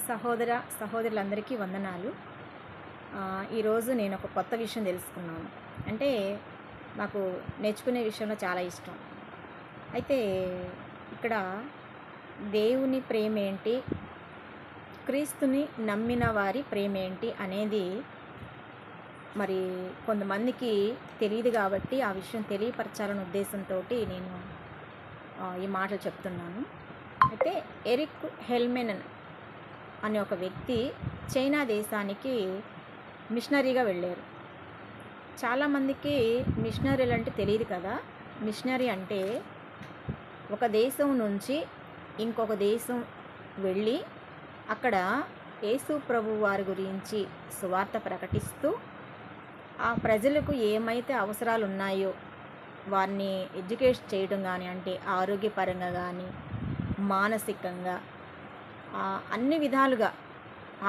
సహోదరులందరికీ వందనాలు. ఈరోజు నేను ఒక కొత్త విషయం తెలుసుకున్నాను. అంటే నాకు నేర్చుకునే విషయంలో చాలా ఇష్టం. అయితే ఇక్కడ దేవుని ప్రేమేంటి, క్రీస్తుని నమ్మిన వారి ప్రేమేంటి అనేది మరి కొంతమందికి తెలియదు కాబట్టి ఆ విషయం తెలియపరచాలనే ఉద్దేశంతో నేను ఈ మాటలు చెప్తున్నాను. అయితే ఎరిక్ హెల్మెన్ అనే ఒక వ్యక్తి చైనా దేశానికి మిషనరీగా వెళ్ళారు. చాలామందికి మిషనరీలు అంటే తెలియదు కదా. మిషనరీ అంటే ఒక దేశం నుంచి ఇంకొక దేశం వెళ్ళి అక్కడ యేసు ప్రభు వారి గురించి సువార్త ప్రకటిస్తూ ఆ ప్రజలకు ఏమైతే అవసరాలు ఉన్నాయో వారిని ఎడ్యుకేట్ చేయడం కానీ, అంటే ఆరోగ్యపరంగా కానీ, మానసికంగా, అన్ని విధాలుగా,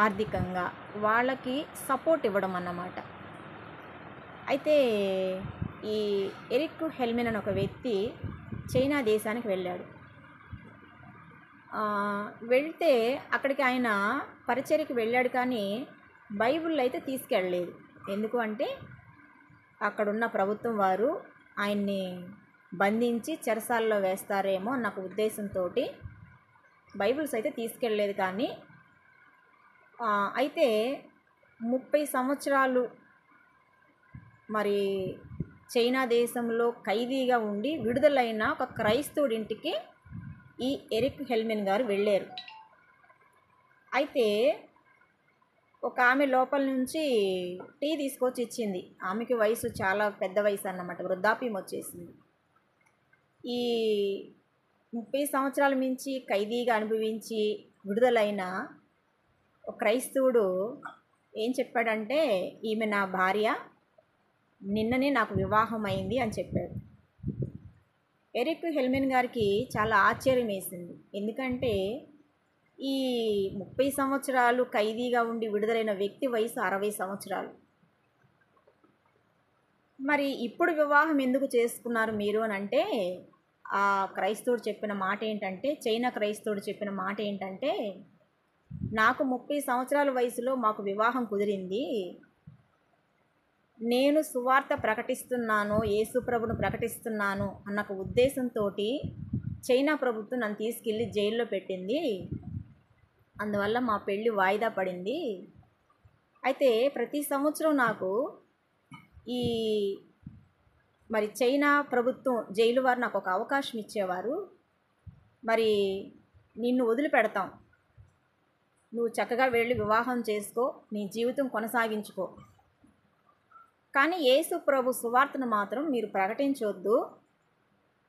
ఆర్థికంగా వాళ్ళకి సపోర్ట్ ఇవ్వడం అన్నమాట. అయితే ఈ ఎరిక్ హెల్మెన్ అనే ఒక వ్యక్తి చైనా దేశానికి వెళ్ళాడు. వెళ్తే అక్కడికి ఆయన పరిచర్యకి వెళ్ళాడు, కానీ బైబిల్ అయితే తీసుకెళ్ళలేదు. ఎందుకు అంటే అక్కడున్న ప్రభుత్వం వారు ఆయన్ని బంధించి చెరసాలలో వేస్తారేమో అన్న ఒక ఉద్దేశంతో బైబిల్స్ అయితే తీసుకెళ్ళలేదు. కానీ అయితే 30 సంవత్సరాలు మరి చైనా దేశంలో ఖైదీగా ఉండి విడుదలైన ఒక క్రైస్తవుడింటికి ఈ ఎరిక్ హెల్మెన్ గారు వెళ్ళారు. అయితే ఒక ఆమె లోపల నుంచి టీ తీసుకొచ్చి ఇచ్చింది. ఆమెకి వయసు చాలా పెద్ద వయసు అన్నమాట, వృద్ధాప్యం వచ్చేసింది. ఈ 30 సంవత్సరాల మించి ఖైదీగా అనుభవించి విడుదలైన ఒక క్రైస్తవుడు ఏం చెప్పాడంటే, ఈమె నా భార్య, నిన్ననే నాకు వివాహం అయింది అని చెప్పాడు. ఎరిక్ హెల్మెన్ గారికి చాలా ఆశ్చర్యం వేసింది. ఎందుకంటే ఈ 30 సంవత్సరాలు ఖైదీగా ఉండి విడుదలైన వ్యక్తి వయసు 60 సంవత్సరాలు. మరి ఇప్పుడు వివాహం ఎందుకు చేసుకున్నారు మీరు అని అంటే, ఆ క్రైస్తవుడు చెప్పిన మాట ఏంటంటే, చైనా క్రైస్తవుడు చెప్పిన మాట ఏంటంటే, నాకు 30 సంవత్సరాల వయసులో మాకు వివాహం కుదిరింది. నేను సువార్త ప్రకటిస్తున్నాను, యేసు ప్రభును ప్రకటిస్తున్నాను అన్న ఒక ఉద్దేశంతో చైనా ప్రభుత్వం నన్ను తీసుకెళ్ళి జైల్లో పెట్టింది. అందువల్ల మా పెళ్ళి వాయిదా పడింది. అయితే ప్రతి సంవత్సరం నాకు ఈ మరి చైనా ప్రభుత్వం జైలు వారు నాకు ఒక అవకాశం ఇచ్చేవారు. మరి నిన్ను వదిలిపెడతాం, నువ్వు చక్కగా వెళ్ళి వివాహం చేసుకో, నీ జీవితం కొనసాగించుకో, కానీ యేసు ప్రభు సువార్తను మాత్రం మీరు ప్రకటించొద్దు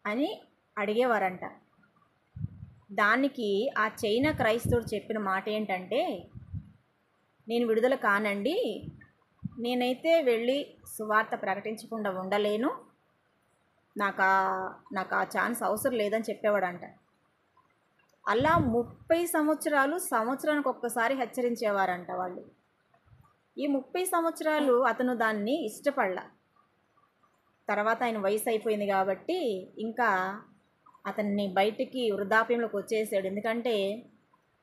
అని అడిగేవారంట. దానికి ఆ చైనా క్రైస్తవుడు చెప్పిన మాట ఏంటంటే, నేను విడుదల కానండి, నేనైతే వెళ్ళి సువార్త ప్రకటించకుండా ఉండలేను, నాకు ఆ ఛాన్స్ అవసరం లేదని చెప్పేవాడంట. అలా 30 సంవత్సరాలు, సంవత్సరానికి ఒక్కసారి హెచ్చరించేవారంట వాళ్ళు. ఈ 30 సంవత్సరాలు అతను దాన్ని ఇష్టపడలా. తర్వాత ఆయన వయసు అయిపోయింది కాబట్టి ఇంకా అతన్ని బయటికి వృద్ధాప్యంలోకి వచ్చేసాడు. ఎందుకంటే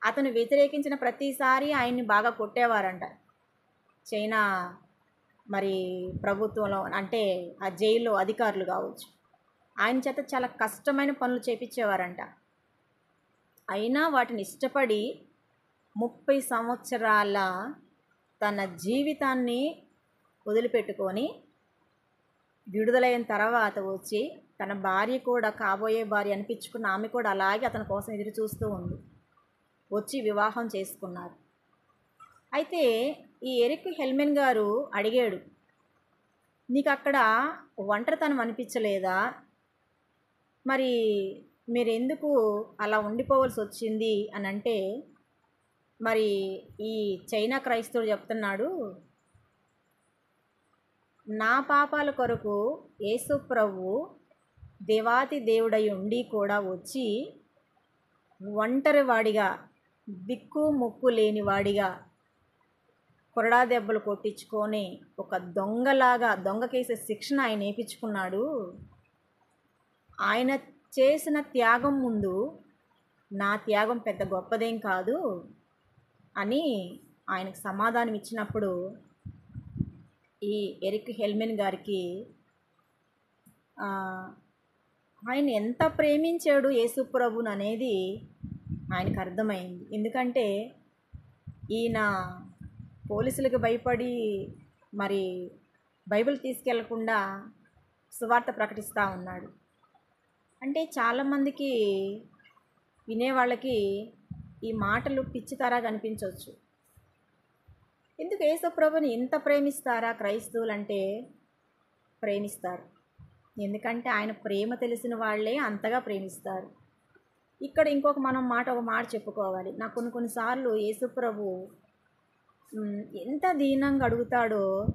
అతను వ్యతిరేకించిన ప్రతిసారి ఆయన్ని బాగా కొట్టేవారంట చైనా మరి ప్రభుత్వంలో, అంటే ఆ జైల్లో అధికారులు కావచ్చు. ఆయన చేత చాలా కష్టమైన పనులు చేపించేవారంట. అయినా వాటిని ఇష్టపడి 30 సంవత్సరాల తన జీవితాన్ని వదిలిపెట్టుకొని విడుదలైన తర్వాత వచ్చి తన భార్య కూడా, కాబోయే భార్య అనిపించుకున్న ఆమె కూడా అలాగే అతని కోసం ఎదురు చూస్తూ ఉంది, వచ్చి వివాహం చేసుకున్నారు. అయితే ఈ ఎరిక్ హెల్మెన్ గారు అడిగాడు, నీకు అక్కడ ఒంటరితనం అనిపించలేదా? మరి మీరెందుకు అలా ఉండిపోవలసి వచ్చింది అని అంటే, మరి ఈ చైనా క్రైస్తవుడు చెప్తున్నాడు, నా పాపాల కొరకు యేసు ప్రభు దేవాతి దేవుడై ఉండి కూడా వచ్చి ఒంటరి వాడిగా, దిక్కు ముక్కు లేని వాడిగా కొరడా దెబ్బలు కొట్టించుకొని ఒక దొంగలాగా, దొంగకేసే శిక్షణ ఆయన వేయించుకున్నాడు. ఆయన చేసిన త్యాగం ముందు నా త్యాగం పెద్ద గొప్పదేం కాదు, అని ఆయనకు సమాధానం ఇచ్చినప్పుడు ఈ ఎరిక్ హెల్మెన్ గారికి ఆయన ఎంత ప్రేమించాడు యేసుప్రభుని అనేది ఆయనకు అర్థమైంది. ఎందుకంటే ఈయన పోలీసులకు భయపడి మరి బైబిల్ తీసుకెళ్లకుండా సువార్త ప్రకటిస్తూ ఉన్నాడు. అంటే చాలామందికి వినేవాళ్ళకి ఈ మాటలు పిచ్చితరాగా అనిపించవచ్చు. ఎందుకు యేసుప్రభుని ఇంత ప్రేమిస్తారా క్రైస్తవులు అంటే? ప్రేమిస్తారు. ఎందుకంటే ఆయన ప్రేమ తెలిసిన వాళ్ళే అంతగా ప్రేమిస్తారు. ఇక్కడ ఇంకొక ఒక మాట చెప్పుకోవాలి. నాకు కొన్నిసార్లు యేసుప్రభు ఎంత దీనంగా అడుగుతాడో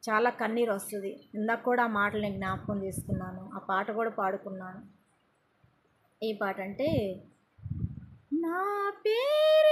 చాలా కన్నీరు వస్తుంది. ఇందాక కూడా ఆ మాటలు నేను జ్ఞాపకం చేసుకున్నాను, ఆ పాట కూడా పాడుకున్నాను. ఏ పాట అంటే, నా పేరు